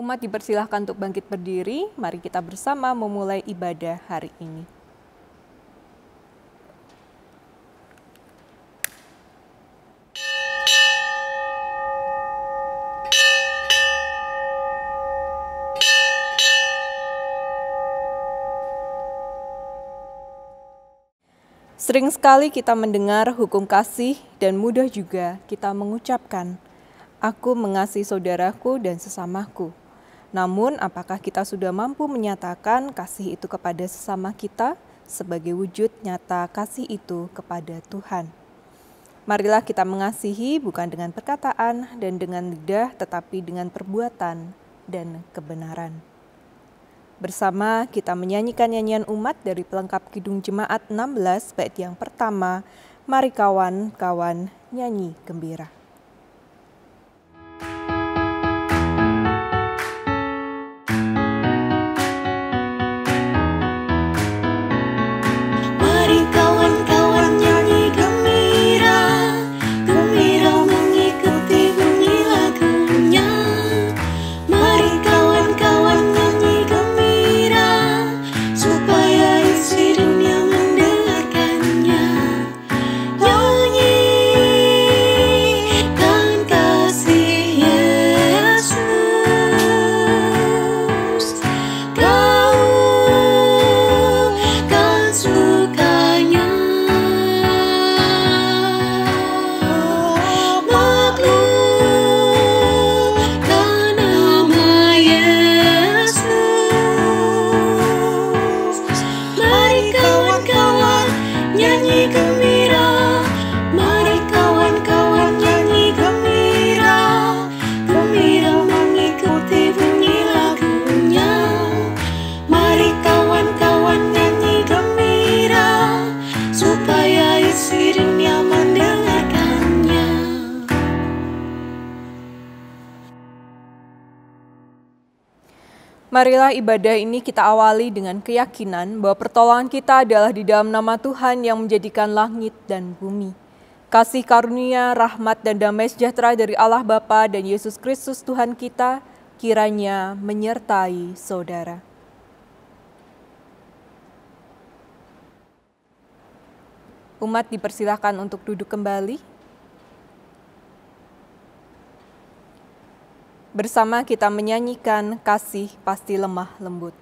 Umat dipersilahkan untuk bangkit berdiri, mari kita bersama memulai ibadah hari ini. Sering sekali kita mendengar hukum kasih dan mudah juga kita mengucapkan, "Aku mengasihi saudaraku dan sesamaku." Namun, apakah kita sudah mampu menyatakan kasih itu kepada sesama kita sebagai wujud nyata kasih itu kepada Tuhan? Marilah kita mengasihi bukan dengan perkataan dan dengan lidah, tetapi dengan perbuatan dan kebenaran. Bersama kita menyanyikan nyanyian umat dari pelengkap Kidung Jemaat 16 bait yang pertama, "Mari kawan-kawan nyanyi gembira." Marilah ibadah ini kita awali dengan keyakinan bahwa pertolongan kita adalah di dalam nama Tuhan yang menjadikan langit dan bumi. Kasih karunia, rahmat, dan damai sejahtera dari Allah Bapa dan Yesus Kristus Tuhan kita kiranya menyertai saudara. Umat dipersilahkan untuk duduk kembali. Bersama kita menyanyikan Kasih Pasti Lemah Lembut.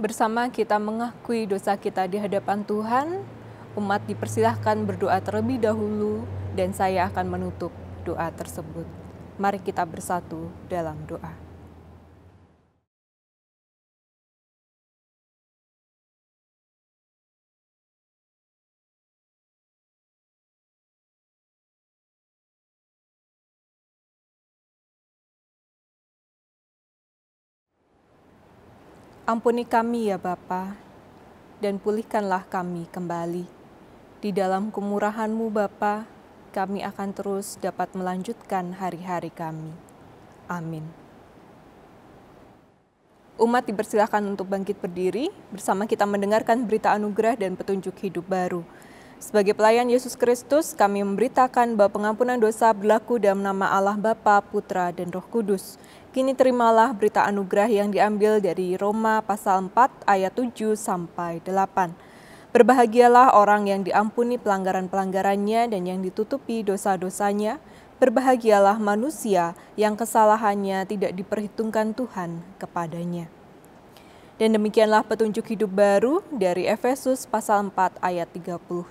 Bersama kita mengakui dosa kita di hadapan Tuhan, umat dipersilahkan berdoa terlebih dahulu dan saya akan menutup doa tersebut. Mari kita bersatu dalam doa. Ampuni kami ya Bapa, dan pulihkanlah kami kembali. Di dalam kemurahan-Mu Bapa, kami akan terus dapat melanjutkan hari-hari kami. Amin. Umat dipersilahkan untuk bangkit berdiri, bersama kita mendengarkan berita anugerah dan petunjuk hidup baru. Sebagai pelayan Yesus Kristus, kami memberitakan bahwa pengampunan dosa berlaku dalam nama Allah Bapa, Putra, dan Roh Kudus. Kini terimalah berita anugerah yang diambil dari Roma pasal 4 ayat 7 sampai 8. Berbahagialah orang yang diampuni pelanggaran-pelanggarannya dan yang ditutupi dosa-dosanya. Berbahagialah manusia yang kesalahannya tidak diperhitungkan Tuhan kepadanya. Dan demikianlah petunjuk hidup baru dari Efesus pasal 4 ayat 32.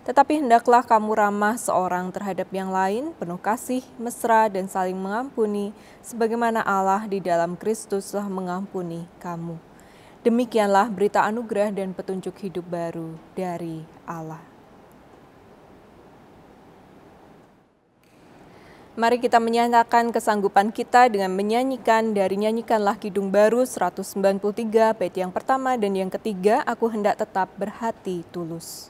Tetapi hendaklah kamu ramah seorang terhadap yang lain, penuh kasih, mesra, dan saling mengampuni, sebagaimana Allah di dalam Kristus telah mengampuni kamu. Demikianlah berita anugerah dan petunjuk hidup baru dari Allah. Mari kita menyatakan kesanggupan kita dengan menyanyikan dari Nyanyikanlah Kidung Baru 193 bait yang pertama dan yang ketiga, Aku hendak tetap berhati tulus.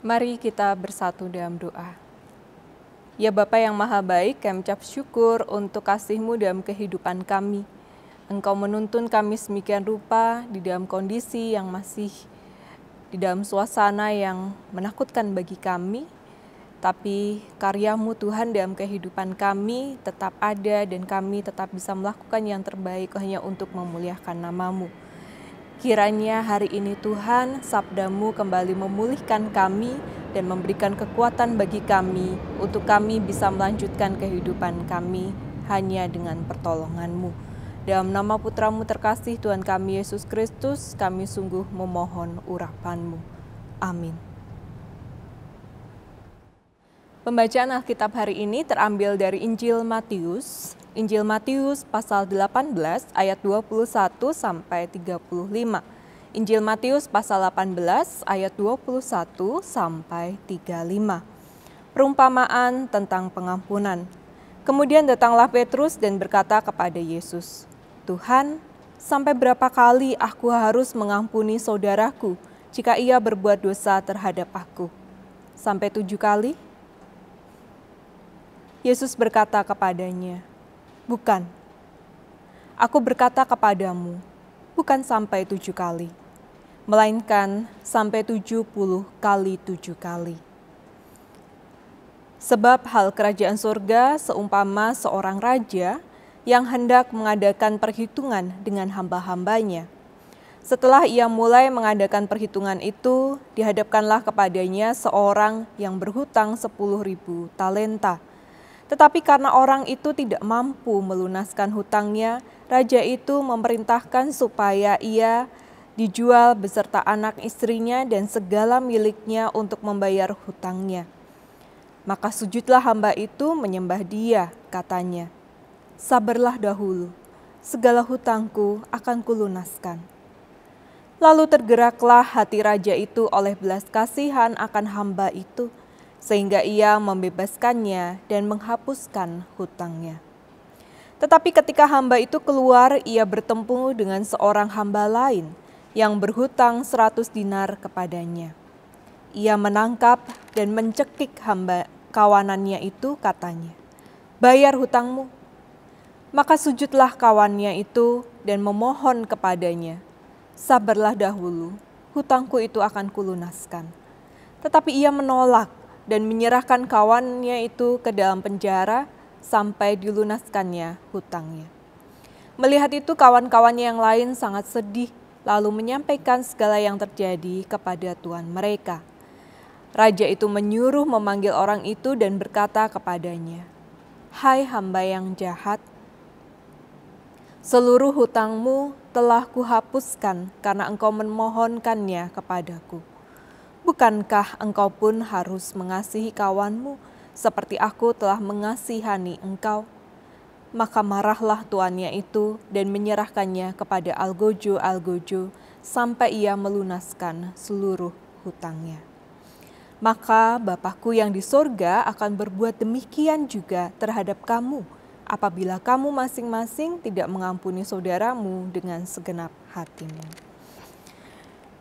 Mari kita bersatu dalam doa. Ya Bapa yang Maha Baik, kami ucap syukur untuk kasih-Mu dalam kehidupan kami. Engkau menuntun kami semikian rupa di dalam kondisi yang masih di dalam suasana yang menakutkan bagi kami, tapi karya-Mu Tuhan dalam kehidupan kami tetap ada dan kami tetap bisa melakukan yang terbaik hanya untuk memuliakan nama-Mu. Kiranya hari ini Tuhan, sabda-Mu kembali memulihkan kami dan memberikan kekuatan bagi kami untuk kami bisa melanjutkan kehidupan kami hanya dengan pertolongan-Mu. Dalam nama Putra-Mu terkasih Tuhan kami Yesus Kristus, kami sungguh memohon urapan-Mu. Amin. Pembacaan Alkitab hari ini terambil dari Injil Matius pasal 18 ayat 21 sampai 35. Injil Matius pasal 18 ayat 21 sampai 35. Perumpamaan tentang pengampunan. Kemudian datanglah Petrus dan berkata kepada Yesus, "Tuhan, sampai berapa kali aku harus mengampuni saudaraku jika ia berbuat dosa terhadap aku? Sampai 7 kali?" Yesus berkata kepadanya, "Bukan, aku berkata kepadamu, bukan sampai 7 kali, melainkan sampai 70 kali 7 kali. Sebab hal kerajaan surga seumpama seorang raja yang hendak mengadakan perhitungan dengan hamba-hambanya. Setelah ia mulai mengadakan perhitungan itu, dihadapkanlah kepadanya seorang yang berhutang 10.000 talenta. Tetapi karena orang itu tidak mampu melunaskan hutangnya, raja itu memerintahkan supaya ia dijual beserta anak istrinya dan segala miliknya untuk membayar hutangnya. Maka sujudlah hamba itu menyembah dia, katanya, 'Sabarlah dahulu, segala hutangku akan kulunaskan.' Lalu tergeraklah hati raja itu oleh belas kasihan akan hamba itu, sehingga ia membebaskannya dan menghapuskan hutangnya. Tetapi ketika hamba itu keluar, ia bertemu dengan seorang hamba lain yang berhutang 100 dinar kepadanya. Ia menangkap dan mencekik hamba kawanannya itu, katanya, "Bayar hutangmu." Maka sujudlah kawannya itu dan memohon kepadanya, "Sabarlah dahulu, hutangku itu akan kulunaskan." Tetapi ia menolak dan menyerahkan kawannya itu ke dalam penjara sampai dilunaskannya hutangnya. Melihat itu kawan-kawannya yang lain sangat sedih, lalu menyampaikan segala yang terjadi kepada tuan mereka. Raja itu menyuruh memanggil orang itu dan berkata kepadanya, "Hai hamba yang jahat, seluruh hutangmu telah kuhapuskan karena engkau memohonkannya kepadaku. Bukankah engkau pun harus mengasihi kawanmu seperti aku telah mengasihani engkau?" Maka marahlah tuannya itu dan menyerahkannya kepada algojo-algojo sampai ia melunaskan seluruh hutangnya. Maka Bapakku yang di sorga akan berbuat demikian juga terhadap kamu, apabila kamu masing-masing tidak mengampuni saudaramu dengan segenap hatimu.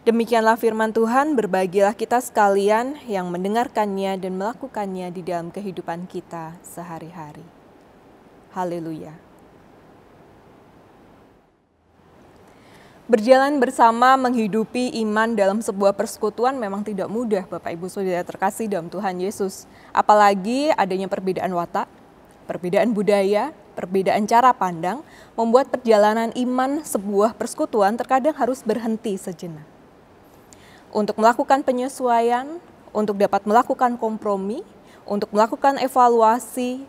Demikianlah firman Tuhan, berbahagialah kita sekalian yang mendengarkannya dan melakukannya di dalam kehidupan kita sehari-hari. Haleluya. Berjalan bersama menghidupi iman dalam sebuah persekutuan memang tidak mudah, Bapak Ibu Saudara terkasih dalam Tuhan Yesus. Apalagi adanya perbedaan watak, perbedaan budaya, perbedaan cara pandang, membuat perjalanan iman sebuah persekutuan terkadang harus berhenti sejenak. Untuk melakukan penyesuaian, untuk dapat melakukan kompromi, untuk melakukan evaluasi,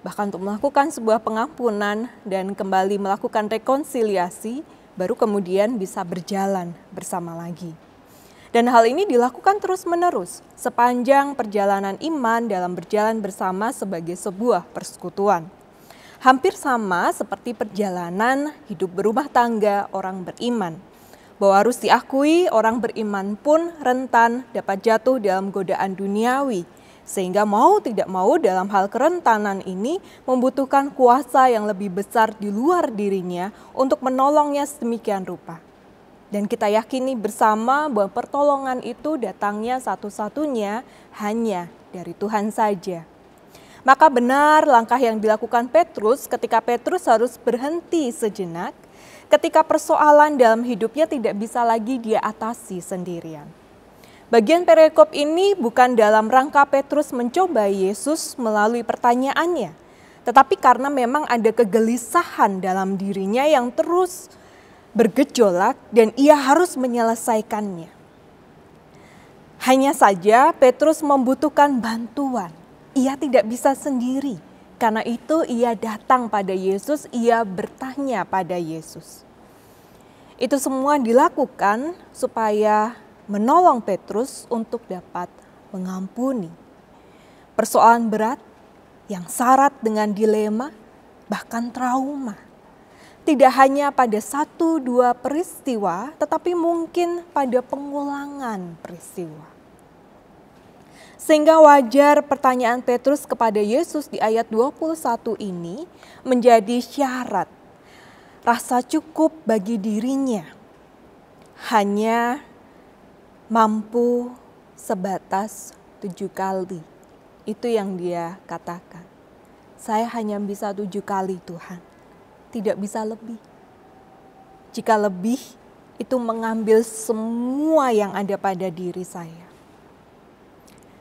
bahkan untuk melakukan sebuah pengampunan dan kembali melakukan rekonsiliasi, baru kemudian bisa berjalan bersama lagi. Dan hal ini dilakukan terus-menerus sepanjang perjalanan iman dalam berjalan bersama sebagai sebuah persekutuan. Hampir sama seperti perjalanan hidup berumah tangga orang beriman. Bahwa harus diakui orang beriman pun rentan dapat jatuh dalam godaan duniawi, sehingga mau tidak mau dalam hal kerentanan ini membutuhkan kuasa yang lebih besar di luar dirinya untuk menolongnya sedemikian rupa. Dan kita yakini bersama bahwa pertolongan itu datangnya satu-satunya hanya dari Tuhan saja. Maka benar langkah yang dilakukan Petrus ketika Petrus harus berhenti sejenak, ketika persoalan dalam hidupnya tidak bisa lagi dia atasi sendirian. Bagian perikop ini bukan dalam rangka Petrus mencoba Yesus melalui pertanyaannya, tetapi karena memang ada kegelisahan dalam dirinya yang terus bergejolak dan ia harus menyelesaikannya. Hanya saja Petrus membutuhkan bantuan, ia tidak bisa sendiri. Karena itu ia datang pada Yesus, ia bertanya pada Yesus. Itu semua dilakukan supaya menolong Petrus untuk dapat mengampuni. Persoalan berat yang syarat dengan dilema, bahkan trauma. Tidak hanya pada 1-2 peristiwa, tetapi mungkin pada pengulangan peristiwa. Sehingga wajar pertanyaan Petrus kepada Yesus di ayat 21 ini menjadi syarat rasa cukup bagi dirinya. Hanya mampu sebatas 7 kali. Itu yang dia katakan. Saya hanya bisa 7 kali Tuhan, tidak bisa lebih. Jika lebih, itu mengambil semua yang ada pada diri saya.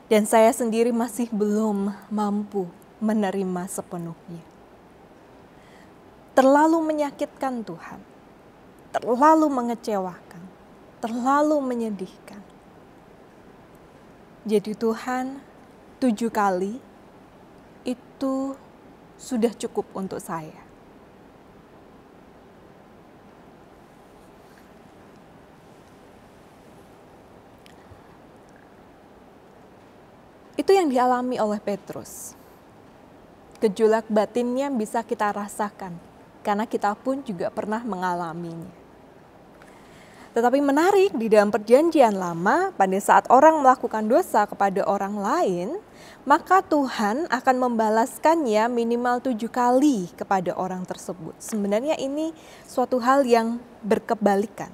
Dan saya sendiri masih belum mampu menerima sepenuhnya. Terlalu menyakitkan Tuhan, terlalu mengecewakan, terlalu menyedihkan. Jadi Tuhan, 7 kali itu sudah cukup untuk saya. Itu yang dialami oleh Petrus. Gejolak batinnya bisa kita rasakan, karena kita pun juga pernah mengalaminya. Tetapi menarik, di dalam perjanjian lama, pada saat orang melakukan dosa kepada orang lain, maka Tuhan akan membalaskannya minimal 7 kali kepada orang tersebut. Sebenarnya ini suatu hal yang berkebalikan.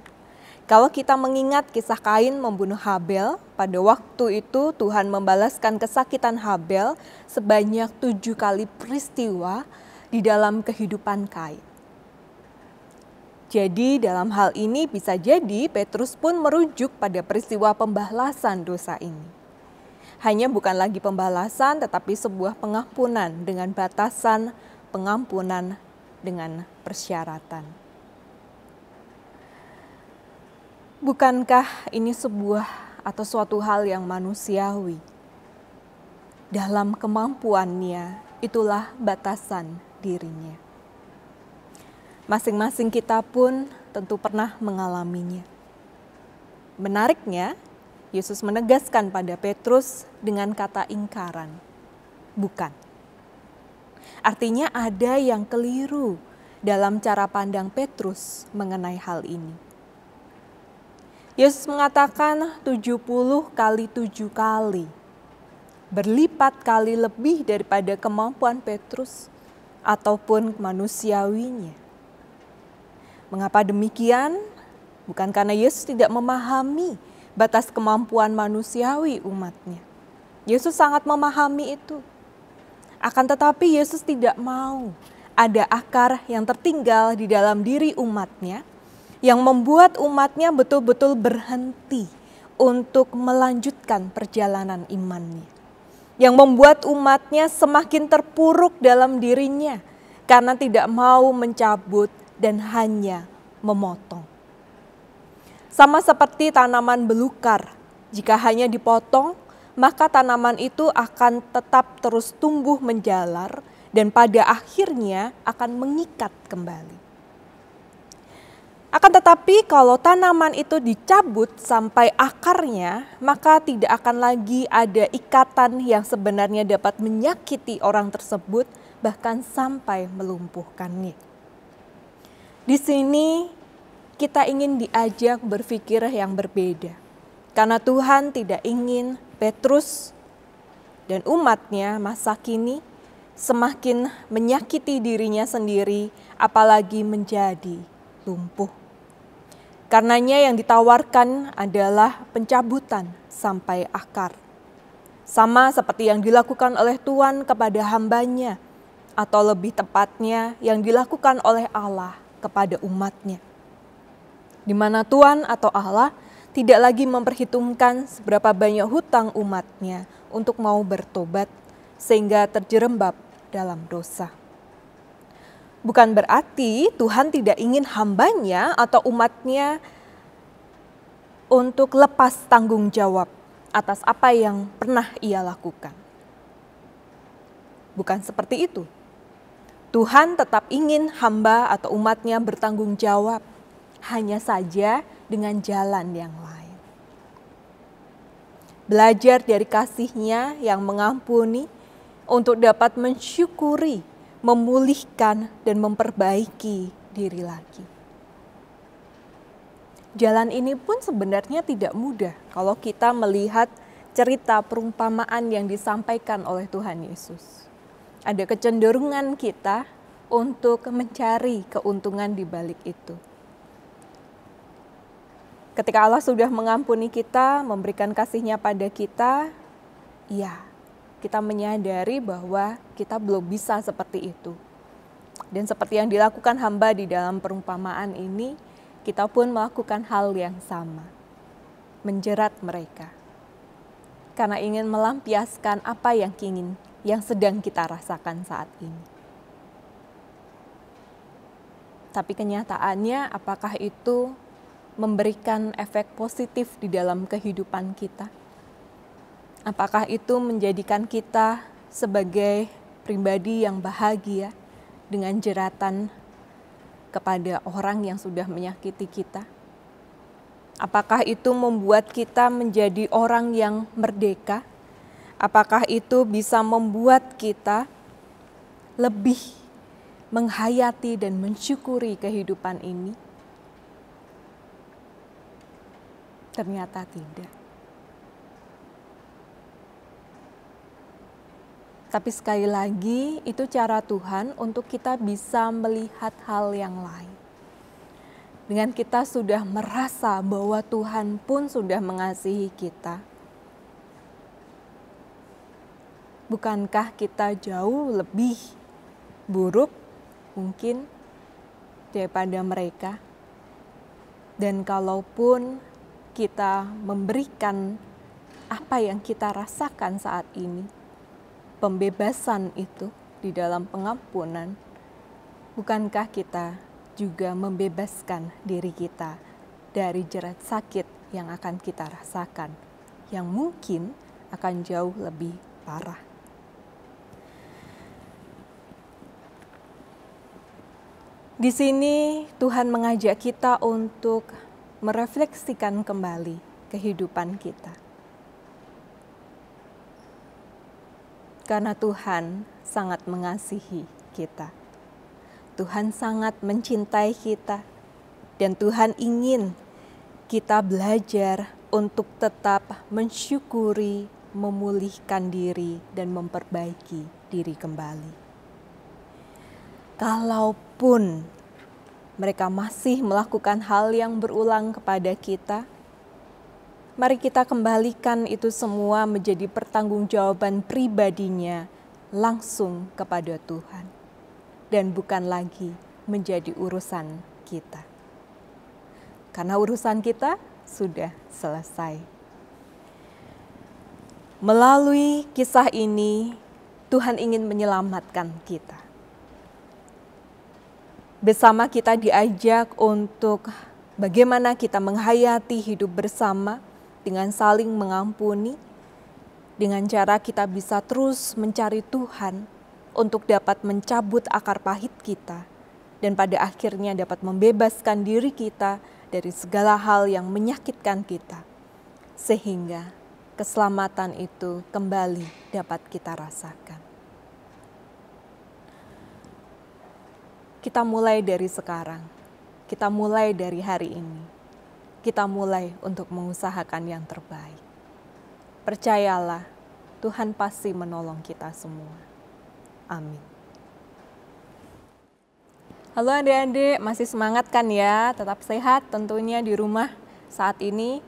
Kalau kita mengingat kisah Kain membunuh Habel, pada waktu itu Tuhan membalaskan kesakitan Habel sebanyak 7 kali peristiwa di dalam kehidupan Kain. Jadi dalam hal ini bisa jadi Petrus pun merujuk pada peristiwa pembalasan dosa ini. Hanya bukan lagi pembalasan tetapi sebuah pengampunan dengan batasan pengampunan dengan persyaratan. Bukankah ini sebuah atau suatu hal yang manusiawi? Dalam kemampuannya itulah batasan dirinya. Masing-masing kita pun tentu pernah mengalaminya. Menariknya, Yesus menegaskan pada Petrus dengan kata ingkaran, bukan. Artinya ada yang keliru dalam cara pandang Petrus mengenai hal ini. Yesus mengatakan 70 kali 7 kali, berlipat kali lebih daripada kemampuan Petrus ataupun manusiawinya. Mengapa demikian? Bukan karena Yesus tidak memahami batas kemampuan manusiawi umatnya. Yesus sangat memahami itu. Akan tetapi Yesus tidak mau ada akar yang tertinggal di dalam diri umatnya yang membuat umatnya betul-betul berhenti untuk melanjutkan perjalanan imannya. Yang membuat umatnya semakin terpuruk dalam dirinya karena tidak mau mencabut dan hanya memotong. Sama seperti tanaman belukar, jika hanya dipotong, maka tanaman itu akan tetap terus tumbuh menjalar dan pada akhirnya akan mengikat kembali. Akan tetapi kalau tanaman itu dicabut sampai akarnya, maka tidak akan lagi ada ikatan yang sebenarnya dapat menyakiti orang tersebut, bahkan sampai melumpuhkannya. Di sini kita ingin diajak berpikir yang berbeda. Karena Tuhan tidak ingin Petrus dan umatnya masa kini semakin menyakiti dirinya sendiri, apalagi menjadi lumpuh. Karenanya yang ditawarkan adalah pencabutan sampai akar. Sama seperti yang dilakukan oleh Tuhan kepada hambanya, atau lebih tepatnya yang dilakukan oleh Allah kepada umatnya. Di mana Tuhan atau Allah tidak lagi memperhitungkan seberapa banyak hutang umatnya untuk mau bertobat sehingga terjerembab dalam dosa. Bukan berarti Tuhan tidak ingin hambanya atau umatnya untuk lepas tanggung jawab atas apa yang pernah ia lakukan. Bukan seperti itu. Tuhan tetap ingin hamba atau umatnya bertanggung jawab, hanya saja dengan jalan yang lain. Belajar dari kasih-Nya yang mengampuni untuk dapat mensyukuri, memulihkan, dan memperbaiki diri lagi. Jalan ini pun sebenarnya tidak mudah kalau kita melihat cerita perumpamaan yang disampaikan oleh Tuhan Yesus. Ada kecenderungan kita untuk mencari keuntungan di balik itu. Ketika Allah sudah mengampuni kita, memberikan kasih-Nya pada kita, ya, kita menyadari bahwa kita belum bisa seperti itu. Dan seperti yang dilakukan hamba di dalam perumpamaan ini, kita pun melakukan hal yang sama. Menjerat mereka. Karena ingin melampiaskan apa yang sedang kita rasakan saat ini. Tapi kenyataannya apakah itu memberikan efek positif di dalam kehidupan kita? Apakah itu menjadikan kita sebagai pribadi yang bahagia dengan jeratan kepada orang yang sudah menyakiti kita? Apakah itu membuat kita menjadi orang yang merdeka? Apakah itu bisa membuat kita lebih menghayati dan mensyukuri kehidupan ini? Ternyata tidak. Tapi sekali lagi, itu cara Tuhan untuk kita bisa melihat hal yang lain. Dengan kita sudah merasa bahwa Tuhan pun sudah mengasihi kita, bukankah kita jauh lebih buruk mungkin daripada mereka? Dan kalaupun kita memberikan apa yang kita rasakan saat ini, pembebasan itu di dalam pengampunan, bukankah kita juga membebaskan diri kita dari jerat sakit yang akan kita rasakan, yang mungkin akan jauh lebih parah. Di sini Tuhan mengajak kita untuk merefleksikan kembali kehidupan kita. Karena Tuhan sangat mengasihi kita. Tuhan sangat mencintai kita. Dan Tuhan ingin kita belajar untuk tetap mensyukuri, memulihkan diri, dan memperbaiki diri kembali. Kalaupun mereka masih melakukan hal yang berulang kepada kita, mari kita kembalikan itu semua menjadi pertanggungjawaban pribadinya langsung kepada Tuhan. Dan bukan lagi menjadi urusan kita. Karena urusan kita sudah selesai. Melalui kisah ini, Tuhan ingin menyelamatkan kita. Bersama kita diajak untuk bagaimana kita menghayati hidup bersama dengan saling mengampuni, dengan cara kita bisa terus mencari Tuhan untuk dapat mencabut akar pahit kita dan pada akhirnya dapat membebaskan diri kita dari segala hal yang menyakitkan kita, sehingga keselamatan itu kembali dapat kita rasakan. Kita mulai dari sekarang, kita mulai dari hari ini, kita mulai untuk mengusahakan yang terbaik. Percayalah, Tuhan pasti menolong kita semua. Amin. Halo adik-adik, masih semangat kan ya? Tetap sehat tentunya di rumah saat ini.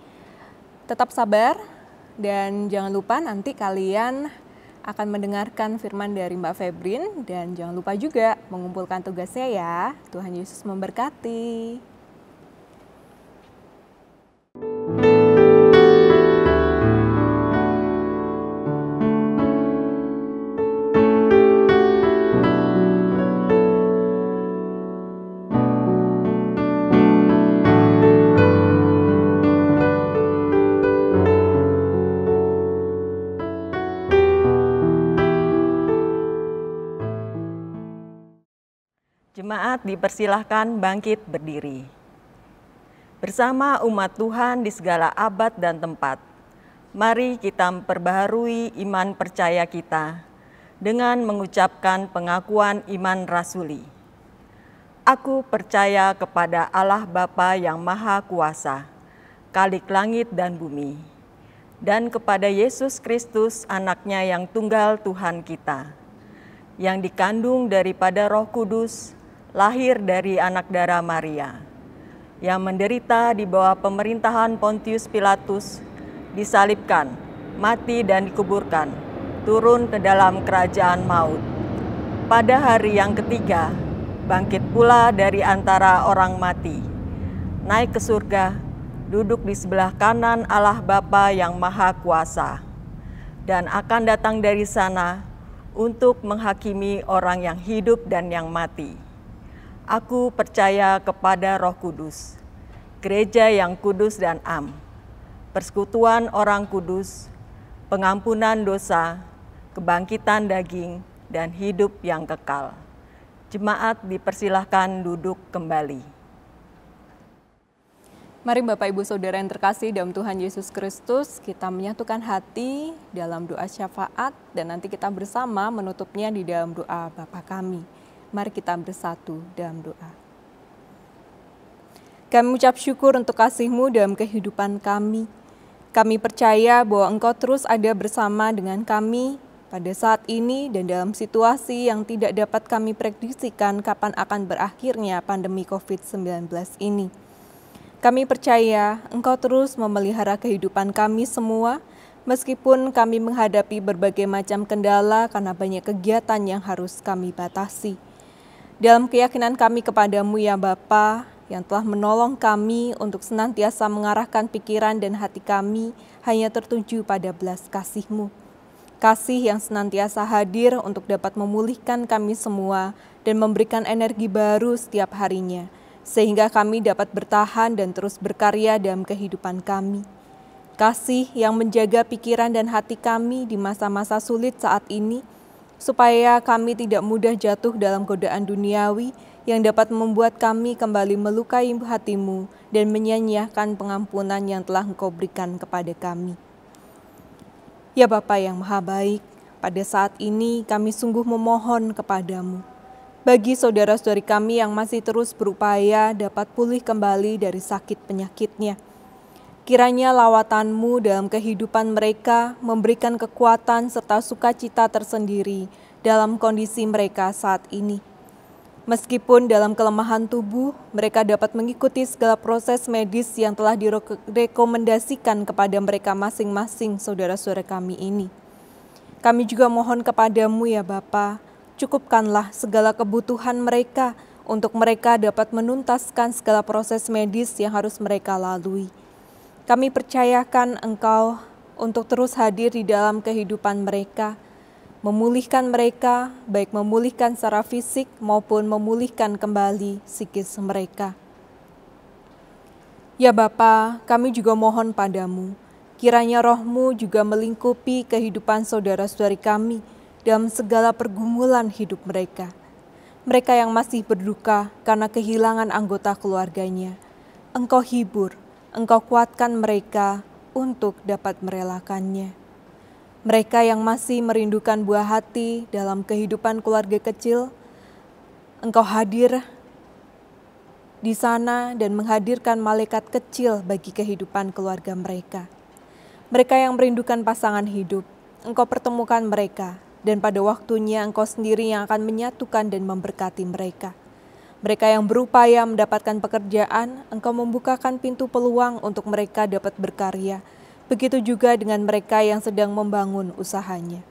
Tetap sabar dan jangan lupa nanti kalian akan mendengarkan firman dari Mbak Febrin dan jangan lupa juga mengumpulkan tugasnya ya. Tuhan Yesus memberkati. Jemaat dipersilahkan bangkit berdiri. Bersama umat Tuhan di segala abad dan tempat, mari kita memperbaharui iman percaya kita dengan mengucapkan pengakuan iman rasuli. Aku percaya kepada Allah Bapa yang Maha Kuasa, Khalik langit dan bumi, dan kepada Yesus Kristus anaknya yang tunggal Tuhan kita, yang dikandung daripada Roh Kudus, lahir dari anak darah Maria, yang menderita di bawah pemerintahan Pontius Pilatus, disalibkan, mati dan dikuburkan, turun ke dalam kerajaan maut. Pada hari yang ketiga, bangkit pula dari antara orang mati, naik ke surga, duduk di sebelah kanan Allah Bapa yang Maha Kuasa, dan akan datang dari sana untuk menghakimi orang yang hidup dan yang mati. Aku percaya kepada Roh Kudus, gereja yang kudus dan am, persekutuan orang kudus, pengampunan dosa, kebangkitan daging, dan hidup yang kekal. Jemaat dipersilahkan duduk kembali. Mari Bapak Ibu Saudara yang terkasih dalam Tuhan Yesus Kristus, kita menyatukan hati dalam doa syafaat dan nanti kita bersama menutupnya di dalam doa Bapa kami. Mari kita bersatu dalam doa. Kami mengucap syukur untuk kasih-Mu dalam kehidupan kami. Kami percaya bahwa Engkau terus ada bersama dengan kami pada saat ini dan dalam situasi yang tidak dapat kami prediksikan kapan akan berakhirnya pandemi COVID-19 ini. Kami percaya Engkau terus memelihara kehidupan kami semua, meskipun kami menghadapi berbagai macam kendala karena banyak kegiatan yang harus kami batasi. Dalam keyakinan kami kepadamu ya Bapa, yang telah menolong kami untuk senantiasa mengarahkan pikiran dan hati kami hanya tertuju pada belas kasih-Mu. Kasih yang senantiasa hadir untuk dapat memulihkan kami semua dan memberikan energi baru setiap harinya, sehingga kami dapat bertahan dan terus berkarya dalam kehidupan kami. Kasih yang menjaga pikiran dan hati kami di masa-masa sulit saat ini, supaya kami tidak mudah jatuh dalam godaan duniawi yang dapat membuat kami kembali melukai hati-Mu dan menyia-nyiakan pengampunan yang telah Engkau berikan kepada kami. Ya Bapa yang Maha Baik, pada saat ini kami sungguh memohon kepadamu, bagi saudara-saudari kami yang masih terus berupaya dapat pulih kembali dari sakit penyakitnya. Kiranya lawatan-Mu dalam kehidupan mereka memberikan kekuatan serta sukacita tersendiri dalam kondisi mereka saat ini. Meskipun dalam kelemahan tubuh, mereka dapat mengikuti segala proses medis yang telah direkomendasikan kepada mereka masing-masing saudara-saudara kami ini. Kami juga mohon kepadamu ya Bapa, cukupkanlah segala kebutuhan mereka untuk mereka dapat menuntaskan segala proses medis yang harus mereka lalui. Kami percayakan Engkau untuk terus hadir di dalam kehidupan mereka, memulihkan mereka, baik memulihkan secara fisik maupun memulihkan kembali psikis mereka. Ya Bapa, kami juga mohon padamu, kiranya roh-Mu juga melingkupi kehidupan saudara-saudari kami dalam segala pergumulan hidup mereka. Mereka yang masih berduka karena kehilangan anggota keluarganya. Engkau hibur, Engkau kuatkan mereka untuk dapat merelakannya. Mereka yang masih merindukan buah hati dalam kehidupan keluarga kecil, Engkau hadir di sana dan menghadirkan malaikat kecil bagi kehidupan keluarga mereka. Mereka yang merindukan pasangan hidup, Engkau pertemukan mereka, dan pada waktunya Engkau sendiri yang akan menyatukan dan memberkati mereka. Mereka yang berupaya mendapatkan pekerjaan, Engkau membukakan pintu peluang untuk mereka dapat berkarya. Begitu juga dengan mereka yang sedang membangun usahanya.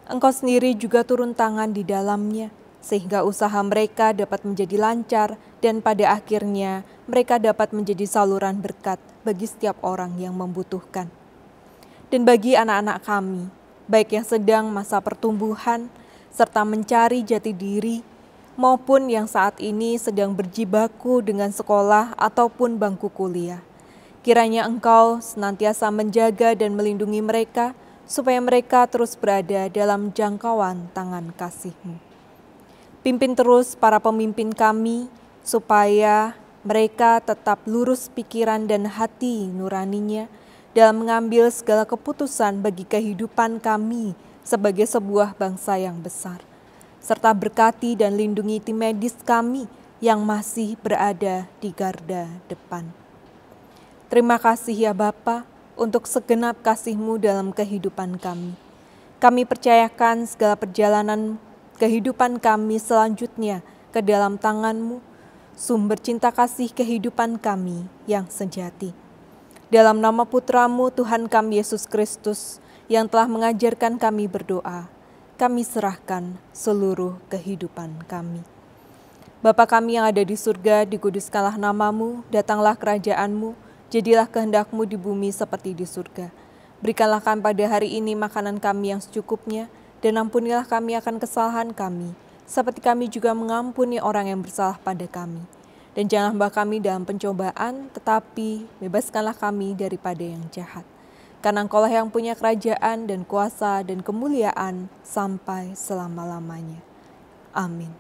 Engkau sendiri juga turun tangan di dalamnya, sehingga usaha mereka dapat menjadi lancar dan pada akhirnya mereka dapat menjadi saluran berkat bagi setiap orang yang membutuhkan. Dan bagi anak-anak kami, baik yang sedang masa pertumbuhan serta mencari jati diri, maupun yang saat ini sedang berjibaku dengan sekolah ataupun bangku kuliah, kiranya Engkau senantiasa menjaga dan melindungi mereka, supaya mereka terus berada dalam jangkauan tangan kasih-Mu. Pimpin terus para pemimpin kami, supaya mereka tetap lurus pikiran dan hati nuraninya dalam mengambil segala keputusan bagi kehidupan kami sebagai sebuah bangsa yang besar, serta berkati dan lindungi tim medis kami yang masih berada di garda depan. Terima kasih ya Bapa untuk segenap kasih-Mu dalam kehidupan kami. Kami percayakan segala perjalanan kehidupan kami selanjutnya ke dalam tangan-Mu, sumber cinta kasih kehidupan kami yang sejati. Dalam nama Putra-Mu Tuhan kami Yesus Kristus yang telah mengajarkan kami berdoa, kami serahkan seluruh kehidupan kami. Bapa kami yang ada di surga, dikuduskanlah nama-Mu, datanglah kerajaan-Mu, jadilah kehendak-Mu di bumi seperti di surga. Berikanlah kami pada hari ini makanan kami yang secukupnya, dan ampunilah kami akan kesalahan kami, seperti kami juga mengampuni orang yang bersalah pada kami. Dan janganlah membawa kami dalam pencobaan, tetapi bebaskanlah kami daripada yang jahat. Karena Engkau-lah yang punya kerajaan dan kuasa dan kemuliaan sampai selama-lamanya. Amin.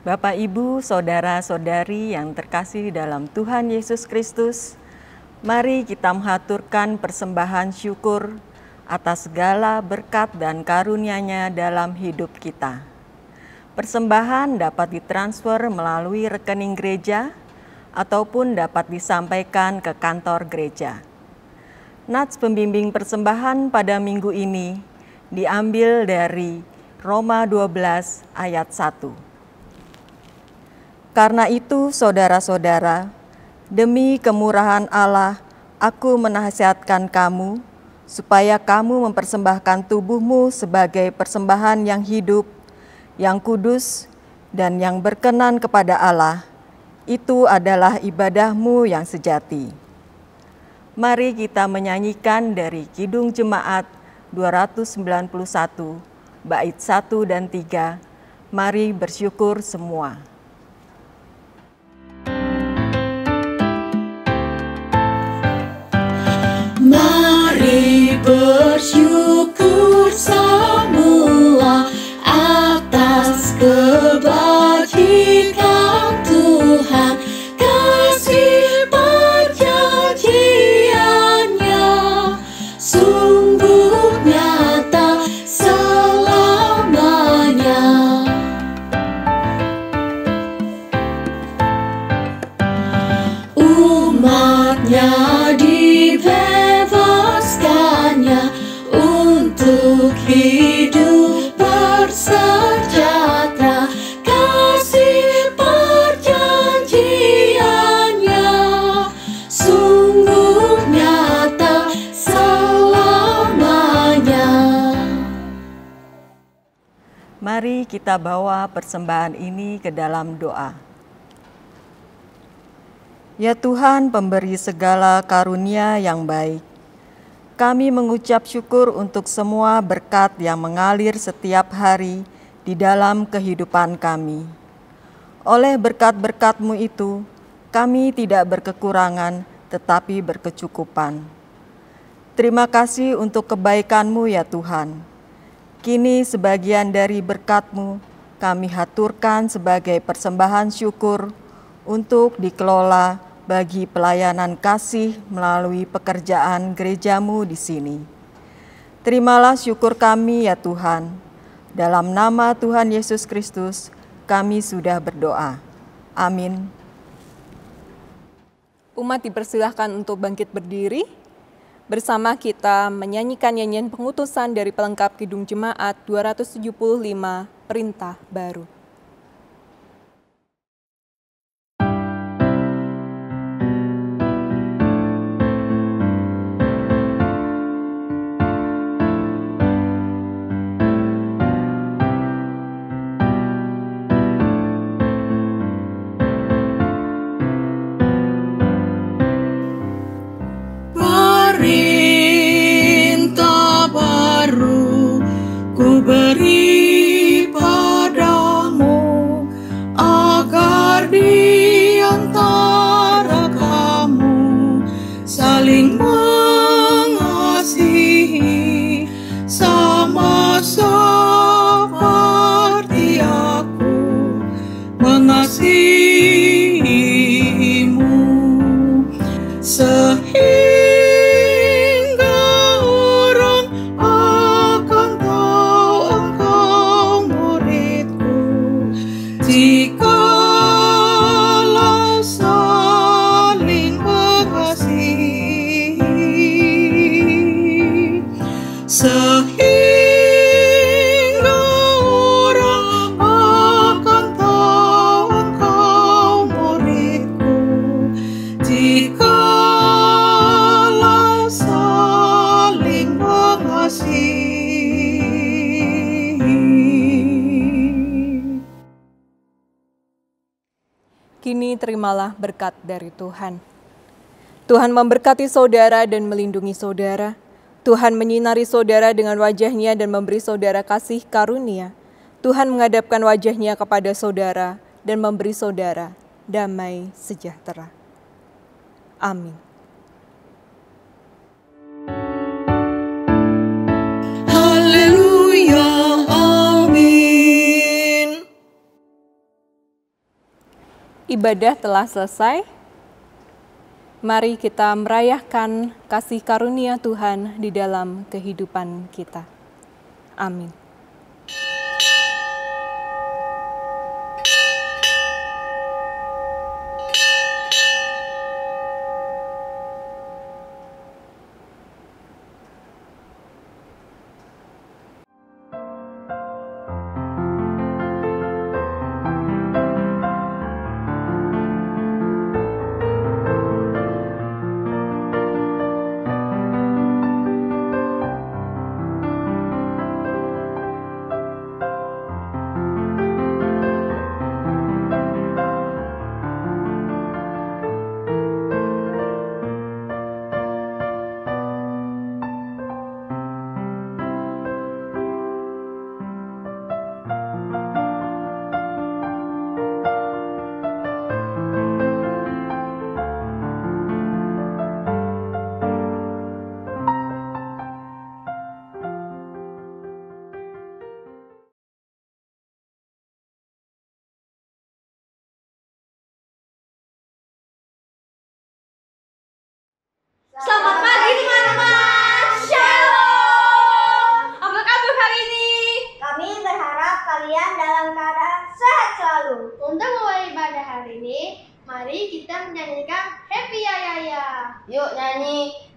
Bapak, Ibu, saudara-saudari yang terkasih dalam Tuhan Yesus Kristus, mari kita mengaturkan persembahan syukur atas segala berkat dan karunia-Nya dalam hidup kita. Persembahan dapat ditransfer melalui rekening gereja ataupun dapat disampaikan ke kantor gereja. Nats pembimbing persembahan pada minggu ini diambil dari Roma 12 ayat 1. Karena itu, saudara-saudara, demi kemurahan Allah, aku menasihatkan kamu supaya kamu mempersembahkan tubuhmu sebagai persembahan yang hidup, yang kudus, dan yang berkenan kepada Allah. Itu adalah ibadahmu yang sejati. Mari kita menyanyikan dari Kidung Jemaat 291, bait 1 dan 3. Mari bersyukur semua. Mari bersyukur semua atas kebajikan Tuhan, kasih perjanjiannya sungguh nyata selamanya. Umatnya dibebaskannya untuk hidup bersejahtera, kasih perjanjiannya sungguh nyata selamanya. Mari kita bawa persembahan ini ke dalam doa. Ya Tuhan, pemberi segala karunia yang baik, kami mengucap syukur untuk semua berkat yang mengalir setiap hari di dalam kehidupan kami. Oleh berkat-berkat-Mu itu, kami tidak berkekurangan tetapi berkecukupan. Terima kasih untuk kebaikan-Mu ya Tuhan. Kini sebagian dari berkat-Mu kami haturkan sebagai persembahan syukur untuk dikelola bagi pelayanan kasih melalui pekerjaan gereja-Mu di sini. Terimalah syukur kami ya Tuhan. Dalam nama Tuhan Yesus Kristus, kami sudah berdoa. Amin. Umat dipersilahkan untuk bangkit berdiri. Bersama kita menyanyikan nyanyian pengutusan dari pelengkap Kidung Jemaat 275, Perintah Baru. Perintah baru ku beri padamu, agar di antara kamu saling mengasihi, sama seperti aku mengasihimu, sehingga orang akan tahu engkau muridku, jikalau saling mengasihi, sehingga orang akan tahu engkau muridku, jikalau saling mengasihi. Kini terimalah berkat dari Tuhan. Tuhan memberkati saudara dan melindungi saudara. Tuhan menyinari saudara dengan wajah-Nya dan memberi saudara kasih karunia. Tuhan menghadapkan wajah-Nya kepada saudara dan memberi saudara damai sejahtera. Amin. Haleluya, amin. Ibadah telah selesai. Mari kita merayakan kasih karunia Tuhan di dalam kehidupan kita. Amin. Mari kita menyanyikan Happy Ya Ya Ya. Yuk nyanyi.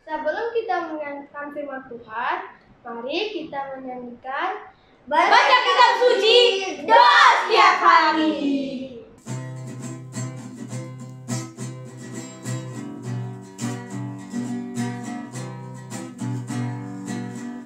Sebelum kita menyanyikan firman Tuhan, mari kita menyanyikan Baca Kitab Suci Doa Setiap Hari.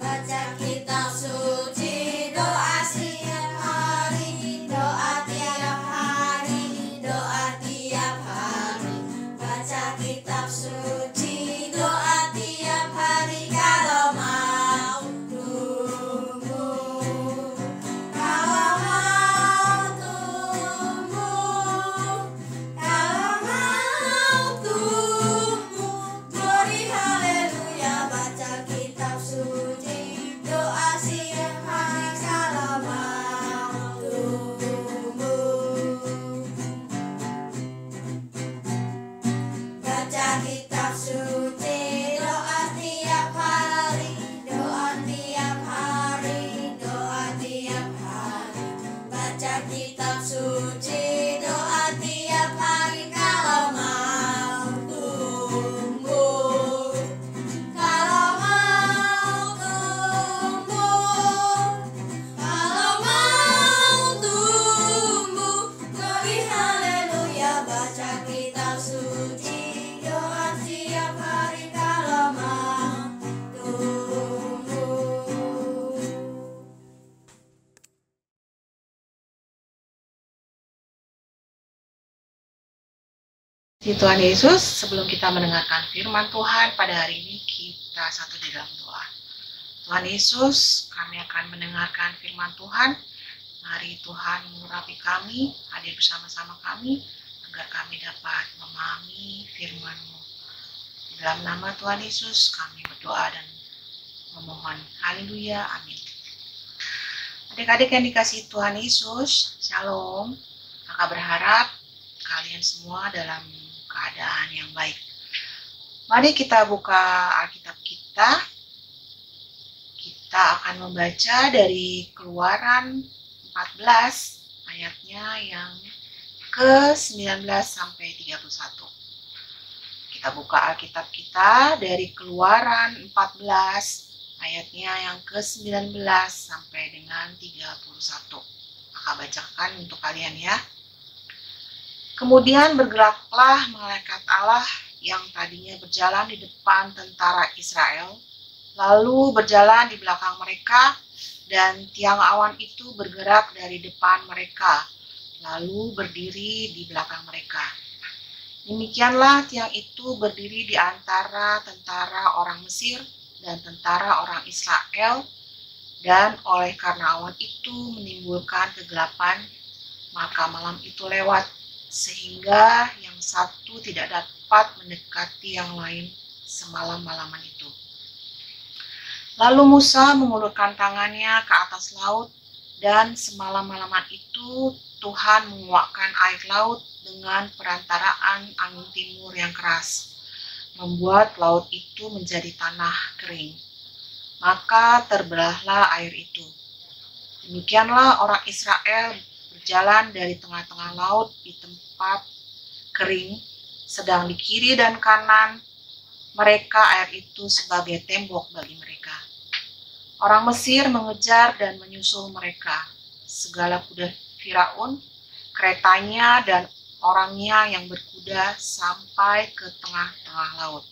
Baca kitab suci, doa setiap hari, doa tiap hari, doa tiap hari. Baca kitab suci, doa tiap hari kalau mau tumbuh. Kalau mau tumbuh, kalau mau tumbuh. Glory haleluya, baca kitab suci. Doa siang hari kalau mau tumbuh. Baca kitab suci, doa tiap hari, doa tiap hari, doa tiap hari. Baca kitab suci, doa tiap hari kalau mau tumbuh. Kalau mau tumbuh, kalau mau tumbuh, glory haleluya, baca kitab suci, doa tiap hari kalau mau tumbuh. Di Tuhan Yesus, sebelum kita mendengarkan firman Tuhan pada hari ini, kita satu di dalam doa. Tuhan Yesus, kami akan mendengarkan firman Tuhan. Mari Tuhan mengurapi kami, hadir bersama-sama kami, agar kami dapat memahami firman-Mu. Di dalam nama Tuhan Yesus, kami berdoa dan memohon. Haleluya, amin. Adik-adik yang dikasihi Tuhan Yesus, Shalom. Kakak berharap kalian semua dalam keadaan yang baik. Mari kita buka Alkitab kita. Kita akan membaca dari Keluaran 14 ayatnya yang ke-19 sampai 31. Kita buka Alkitab kita dari Keluaran 14 ayatnya yang ke-19 sampai dengan 31. Maka bacakan untuk kalian ya. Kemudian bergeraklah malaikat Allah yang tadinya berjalan di depan tentara Israel, lalu berjalan di belakang mereka, dan tiang awan itu bergerak dari depan mereka, lalu berdiri di belakang mereka. Demikianlah tiang itu berdiri di antara tentara orang Mesir dan tentara orang Israel, dan oleh karena awan itu menimbulkan kegelapan, maka malam itu lewat, sehingga yang satu tidak dapat mendekati yang lain semalam-malaman itu. Lalu Musa mengulurkan tangannya ke atas laut, dan semalam-malaman itu Tuhan menguakkan air laut dengan perantaraan angin timur yang keras, membuat laut itu menjadi tanah kering. Maka terbelahlah air itu. Demikianlah orang Israel berjalan dari tengah-tengah laut di tempat kering, sedang di kiri dan kanan mereka air itu sebagai tembok bagi mereka. Orang Mesir mengejar dan menyusul mereka. Segala kuda Firaun, keretanya, dan orangnya yang berkuda sampai ke tengah-tengah laut.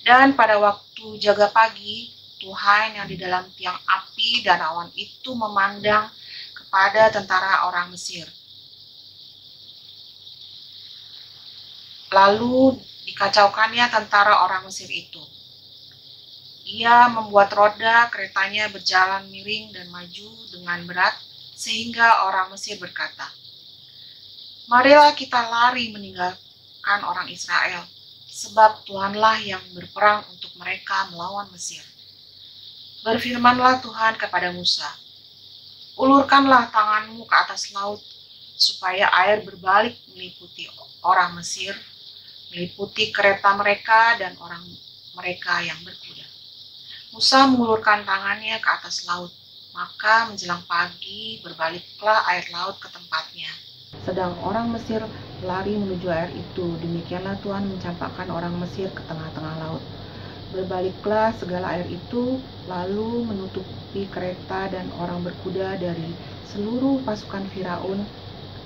Dan pada waktu jaga pagi, Tuhan yang di dalam tiang api dan awan itu memandang kepada tentara orang Mesir. Lalu dikacaukannya tentara orang Mesir itu. Ia membuat roda keretanya berjalan miring dan maju dengan berat, sehingga orang Mesir berkata, "Marilah kita lari meninggalkan orang Israel, sebab Tuhanlah yang berperang untuk mereka melawan Mesir." Berfirmanlah Tuhan kepada Musa, "Ulurkanlah tanganmu ke atas laut, supaya air berbalik meliputi orang Mesir, meliputi kereta mereka dan orang mereka yang berkuda." Musa mengulurkan tangannya ke atas laut, maka menjelang pagi berbaliklah air laut ke tempatnya. Sedang orang Mesir lari menuju air itu, demikianlah Tuhan mencampakkan orang Mesir ke tengah-tengah laut. Berbaliklah segala air itu, lalu menutupi kereta dan orang berkuda dari seluruh pasukan Firaun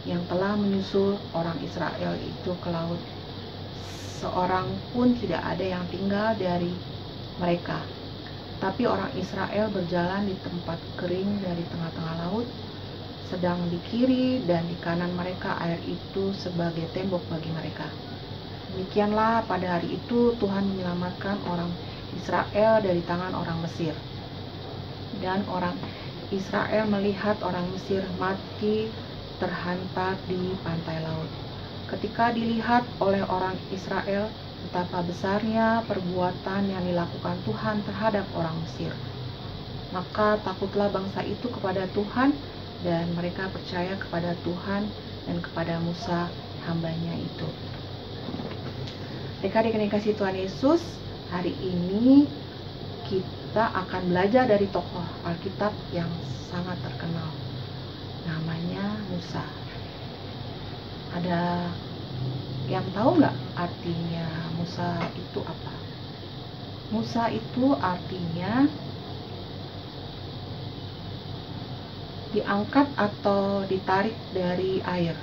yang telah menyusul orang Israel itu ke laut. Seorang pun tidak ada yang tinggal dari mereka. Tapi orang Israel berjalan di tempat kering dari tengah-tengah laut, sedang di kiri dan di kanan mereka air itu sebagai tembok bagi mereka. Demikianlah pada hari itu Tuhan menyelamatkan orang Israel dari tangan orang Mesir. Dan orang Israel melihat orang Mesir mati terhantar di pantai laut. Ketika dilihat oleh orang Israel betapa besarnya perbuatan yang dilakukan Tuhan terhadap orang Mesir, maka takutlah bangsa itu kepada Tuhan, dan mereka percaya kepada Tuhan dan kepada Musa hambanya itu. Adik-adik yang dikasihi Tuhan Yesus, hari ini kita akan belajar dari tokoh Alkitab yang sangat terkenal, namanya Musa. Ada yang tahu nggak artinya Musa itu apa? Musa itu artinya diangkat atau ditarik dari air.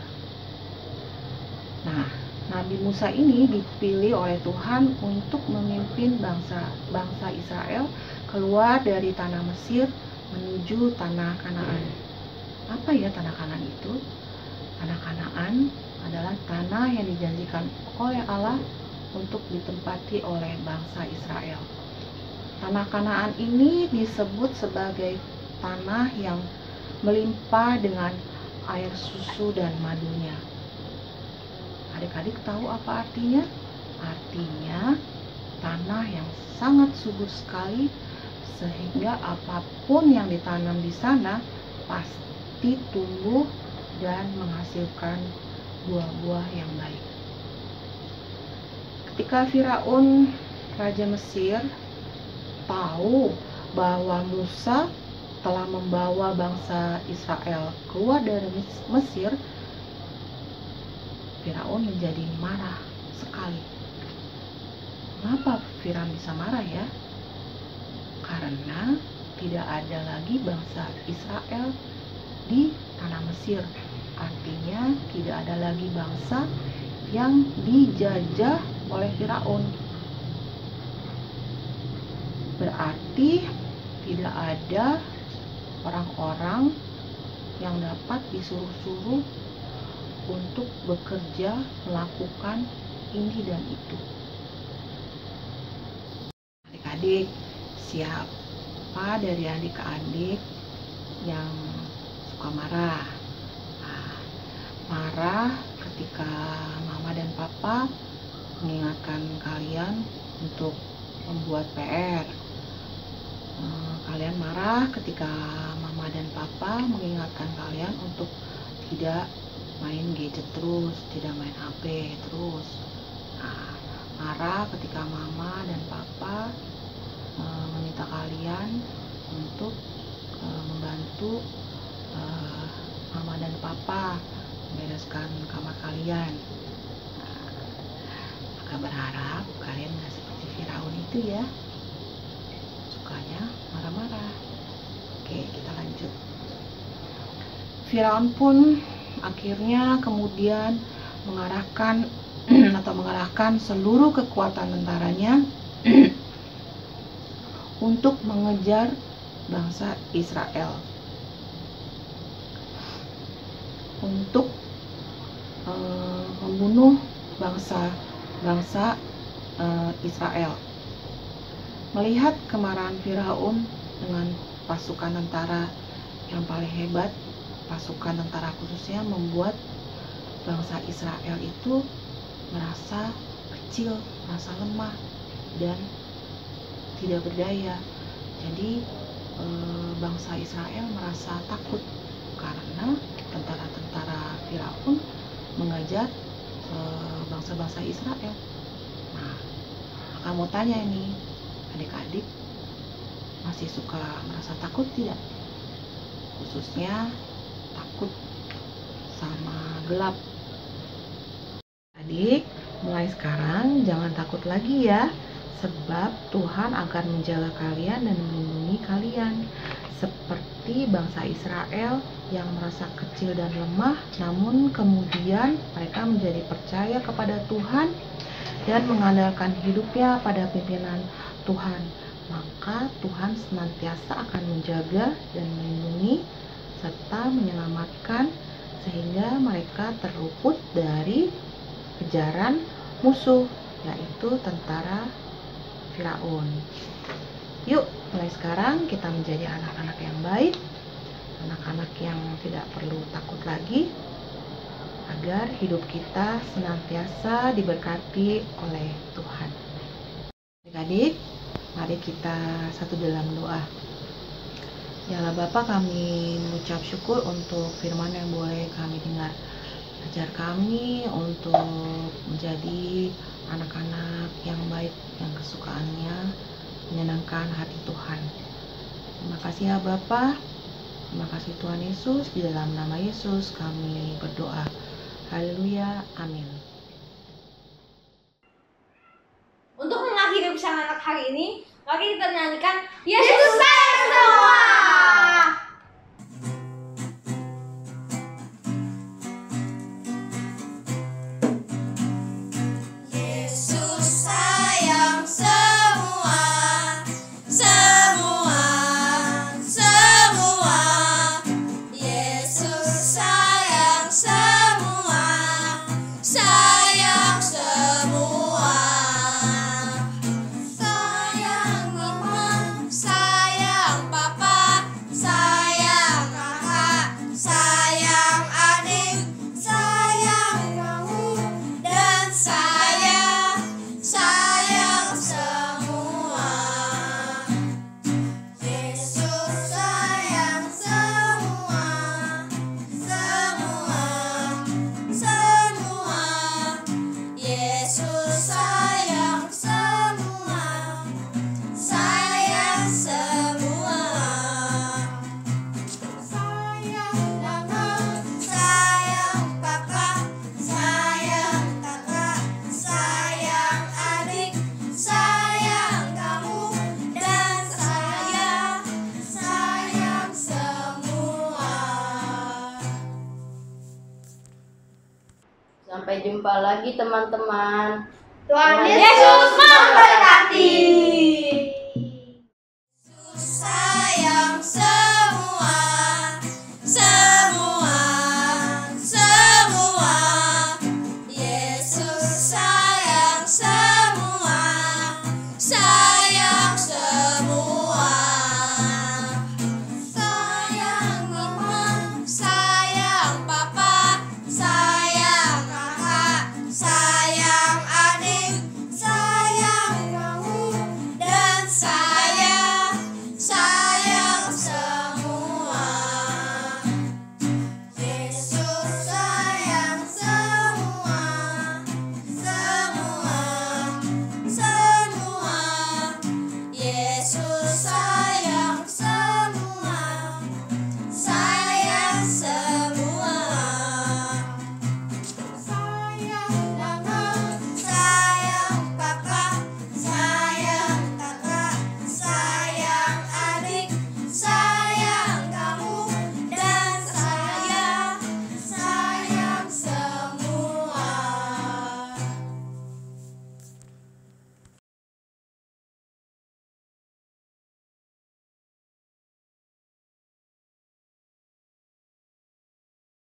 Nah, Nabi Musa ini dipilih oleh Tuhan untuk memimpin bangsa Israel keluar dari tanah Mesir menuju tanah Kanaan. Apa ya tanah Kanaan itu? Tanah Kanaan adalah tanah yang dijanjikan oleh Allah untuk ditempati oleh bangsa Israel. Tanah Kanaan ini disebut sebagai tanah yang melimpah dengan air susu dan madunya. Adik-adik tahu apa artinya? Artinya tanah yang sangat subur sekali, sehingga apapun yang ditanam di sana pasti tumbuh dan menghasilkan buah-buah yang baik. Ketika Firaun, Raja Mesir, tahu bahwa Musa telah membawa bangsa Israel keluar dari Mesir, Firaun menjadi marah sekali. Kenapa Firaun bisa marah ya? Karena tidak ada lagi bangsa Israel di tanah Mesir. Artinya tidak ada lagi bangsa yang dijajah oleh Firaun. Berarti tidak ada orang-orang yang dapat disuruh-suruh untuk bekerja melakukan ini dan itu. Adik-adik, siapa dari adik-adik yang suka marah? Marah ketika mama dan papa mengingatkan kalian untuk membuat PR. Kalian marah ketika mama dan papa mengingatkan kalian untuk tidak main gadget terus, tidak main HP terus. Marah ketika mama dan papa meminta kalian untuk membantu mama dan papa membereskan kamar kalian. Maka berharap kalian nggak seperti Firaun itu ya, sukanya marah-marah. Firaun pun akhirnya kemudian mengarahkan mengerahkan seluruh kekuatan tentaranya untuk mengejar bangsa Israel, untuk membunuh bangsa Israel. Melihat kemarahan Firaun dengan pasukan tentara yang paling hebat, pasukan tentara khususnya membuat bangsa Israel itu merasa kecil, merasa lemah dan tidak berdaya. Jadi bangsa Israel merasa takut karena tentara-tentara Firaun mengejar bangsa-bangsa Israel. Nah, kamu tanya ini, adik-adik masih suka merasa takut tidak? Khususnya takut sama gelap. Adik, mulai sekarang jangan takut lagi ya, sebab Tuhan akan menjaga kalian dan melindungi kalian. Seperti bangsa Israel yang merasa kecil dan lemah, namun kemudian mereka menjadi percaya kepada Tuhan dan mengandalkan hidupnya pada pimpinan Tuhan. Maka Tuhan senantiasa akan menjaga dan melindungi serta menyelamatkan sehingga mereka terluput dari kejaran musuh, yaitu tentara Firaun. Yuk, mulai sekarang kita menjadi anak-anak yang baik, anak-anak yang tidak perlu takut lagi, agar hidup kita senantiasa diberkati oleh Tuhan. Adik-adik, mari kita satu dalam doa. Ya Allah Bapa, kami mengucap syukur untuk firman yang boleh kami dengar. Ajar kami untuk menjadi anak-anak yang baik, yang kesukaannya menyenangkan hati Tuhan. Terima kasih ya Bapa. Terima kasih Tuhan Yesus. Di dalam nama Yesus kami berdoa. Haleluya. Amin. Untuk mengakhiri pesan anak hari ini, mari kita nyanyikan Yesus sayang semua. Yesus sayang semua, semua, semua. Yesus sayang semua, sayang semua. Sayang mama, sayang papa, sayang kakak, sayang adik, sayang kamu, dan sayang semua. Yesus sayang semua, semua, semua. Yesus sayang semua, sayang semua. Sayang mama, sayang papa, sayang kakak, sayang adik, sayang kamu, dan sayang semua. Sampai jumpa lagi teman-teman. Tuhan Yesus memberkati. Yesus sayang semua, semua, semua. Yesus sayang semua.